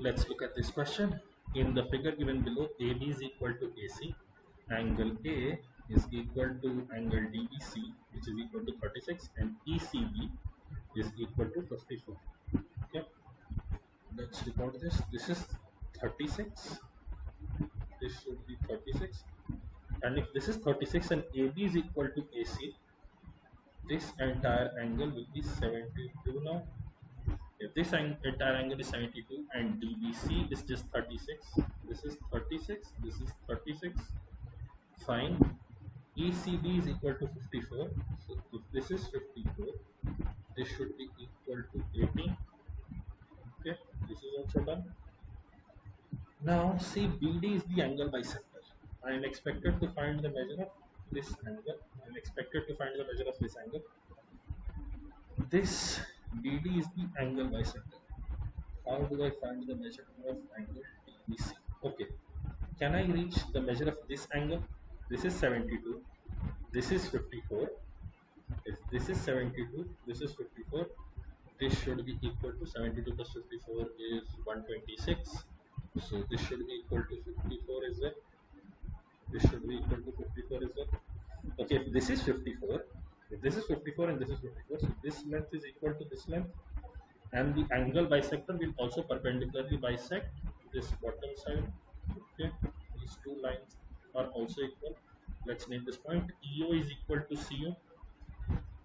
Let's look at this question. In the figure given below, AB is equal to AC, angle A is equal to angle DBC, which is equal to 36, and ECB is equal to 54. Okay, let's record this. This is 36. This should be 36. And if this is 36 and AB is equal to AC, this entire angle will be 72 now. If this entire angle is 72 and DBC is just 36, this is 36, this is 36, fine. ECB is equal to 54, so if this is 54, this should be equal to 18. Okay, this is also done. Now see, BD is the angle bisector. I am expected to find the measure of this angle. I am expected to find the measure of this angle. This BD is the angle bisector. How do I find the measure of angle DBC? Okay, can I reach the measure of this angle? This is 72, this is 54. If this is 72, this is 54, this should be equal to 72 plus 54 is 126. So this should be equal to 54 as well. This should be equal to 54 as well. Okay, if this is 54, if this is 54 and this is 54, so this length is equal to this length, and the angle bisector will also perpendicularly bisect this bottom side. Okay, these two lines are also equal. Let's name this point. EO is equal to CO.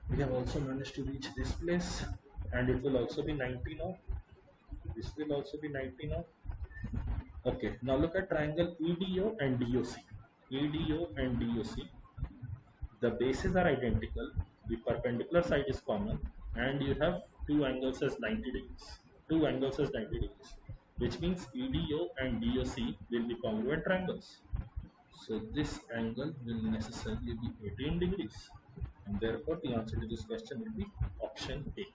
We have also managed to reach this place, and it will also be 90 now. This will also be 90 now. Okay, now look at triangle EDO and DOC. EDO and DOC, the bases are identical, the perpendicular side is common, and you have two angles as 90 degrees. Two angles as 90 degrees, which means EDO and DOC will be congruent triangles. So this angle will necessarily be 18 degrees, and therefore the answer to this question will be option A.